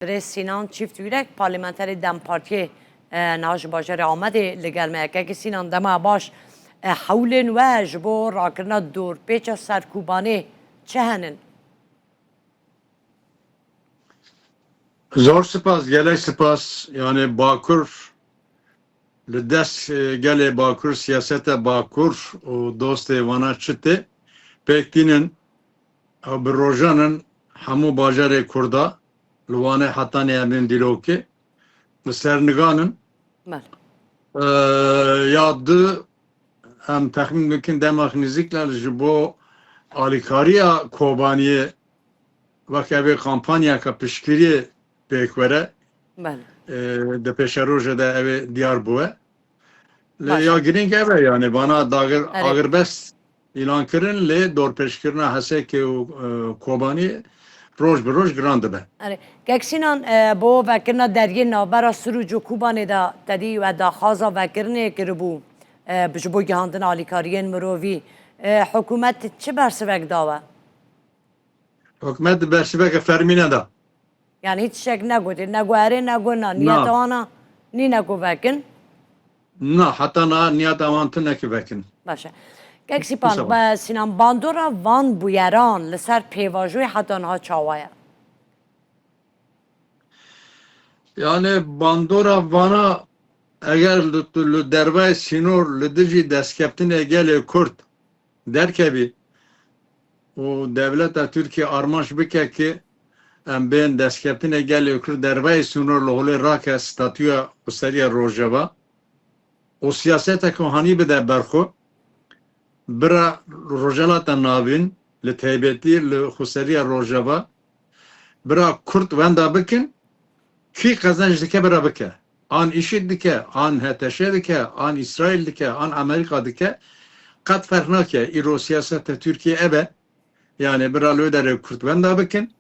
برای سینان چیفت ویرک پارلمانتری دم پارتی نهاج باجر آمده لگل میکه که سینان دم باش حول نواج بو راکرنا دور پیچ سرکوبانه چه هنن؟ زور سپاس گله سپاس yani Bakur لدست گله Bakur siyaset Bakur o dost vana çıtı pektinin bir rojanın hamu bajarı kurda luvane hatane emin diloki serniganın yadı hem tahmin mümkün demek nizikler jibo alikariya kobaniye vakıbe kampanya kapışkiri pekvere de peşeroje de evi diyar buwe ya giring eve yani bana dağır ağırbest ilan kirin le dor peşkirina hese ki kobani roj bir roj grand be. Gekşinan bu vekirna dergin navbera Surucu Kubanê da tedî ve da xaza vekirnê kiribû ji bo gihandina alîkariyên mirovî hikûmet çi bersivek dawe? Hikûmet bersivek fermîne da. Yani hiç şek negotin, nego erê nego na niyeta wana nî nego vekin? Na hatta na niyet avantı neki vekin. Başa. Geksipan be Sinan bandora van bûyeran li ser pêvajoyê heta niha çawaya. Yani bandora vana eğer lü derve sinor lü dici deskeptine gele Kürt derkebi o devleta Türkiye armanş bike ki em ben deskeptine gele Kürt derve sinor lü rake statüya useriya rojava o siyasete kohani bide berxu bira rojalata navin li teybeti li useriya rojava bira Kürt venda bikin ki kazanç dike bira bike an IŞİD dike, an HTŞ dike, an İsrail dike, an Amerika dike kat farknake iro siyasete Türkiye ebe yani bir alödere Kürt venda bikin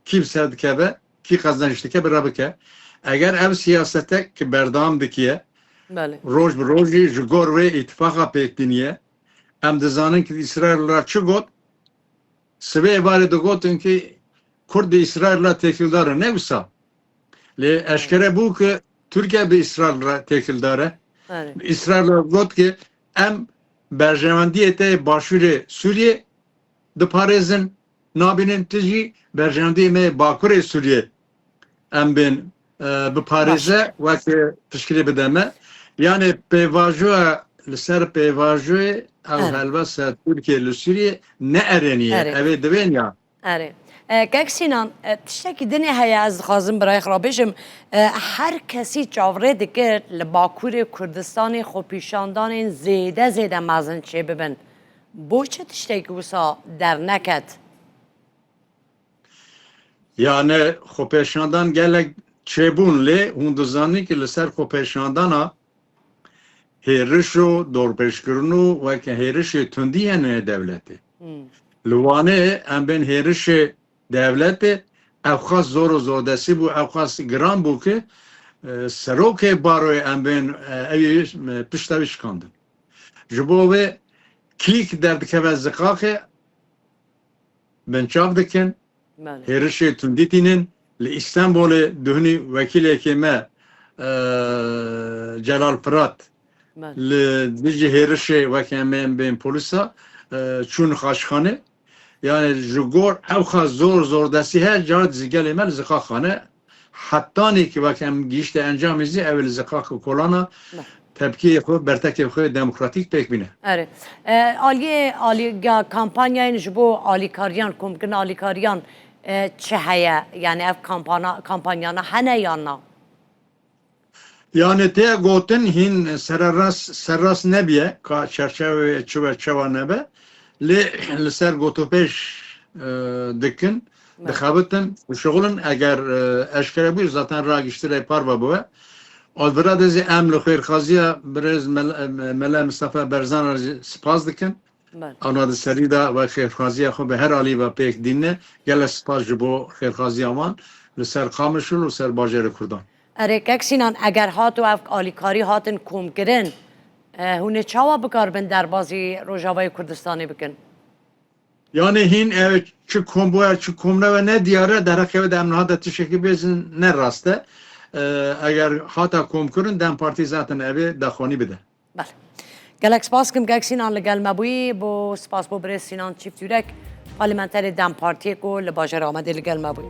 kimse dike be ki kazanç dike bira bike eğer ev siyasete ki berdam dikiye roj bir roji jigor ve ittifaka pektiniye em dizanın ki İsrail'la çı got sıvı ibare de gotun ki Kürt İsrail'la tekildarı ne visa le eşkere bu ki Türkiye bir İsrail'la tekildare İsrail'la got ki em berjevendiyete başvuru Suriye de Paris'in nabinin tici berjevendiyeme Bakur'e Suriye em ben bu Paris'e ve teşkil bedeme yani pevajoa ser pevajoa ev helvasa Türkiye le Suriye ne ereniye evet deven ya Gek Sinan tiştekî dinê heye ez dixwazim birayê xwe bêjim her kesî çavrê dikir li Bakurê Kurdistanê xwepîşandanên zêde mezin çê bibin bo çi tiştekî wisa derneket yani xwepêşandan gelek çêbûn lê hûn dizanî ki li ser xwepêşandana hêriş û dorpêşkirin û weke hêrişê tundî hene devletê li wanê em bên hêrişê devletê evxas zor û zordesî bû evxas giran bû ki serokê baroyê em bên evî pişta wî şikandin ji bo wê kîk derdikeve ziqaxê binçav dikin hêrişê tundî tînin li İstanbolê duhunî wekîlekê me Celal Fırat li dijî hêrişê weke em bên polîsa çûn xaçxane yani jigor evxa zor desti her car zigelê me li zixaxane hettanê ki wekem gişte encamîzî ev li zixax kolana tepkiyê xwe bertekê xwe demokratîk pêk bîne. Aliyê kampanyayên ji bo alîkariyan komkirina alîkariyan çi heye yani ev kampanyana hene yan na yani te gotin hin serras nebiye ka çerçeve çeva nebe li ser gotopêş dikin dixabitin şoğulun eğer eşkere bû zaten ragiştire parva bu alvira dezi em li xêrxaziya birêz Mele Mustafa Berzan spas dikin ana di serî da ve xêrxaziya xwe bi her alî ve pêk dîne gelek spas ji bo xêrxaziya wan li ser Qamişlo û ser bajarê Kurdan Gek Sinan eger hat û ev alîkarî hatin komkirin hûn ê çawa bikarbin derbasî Rojavayê Kurdistanê bikin Yani hin ev çi komboya çi komre ve ne diyare dereke de emnaha da tişeki bezin ne raste. Eğer hata komkurun dem parti zaten evi dakhoni bide. بله گلک سپاس کم گلک سینان لگل مبوی بو سپاس بو برای سینان چیفت یورک پارلیمنتر دم پارتی کو لباجر آمده لگل مبوی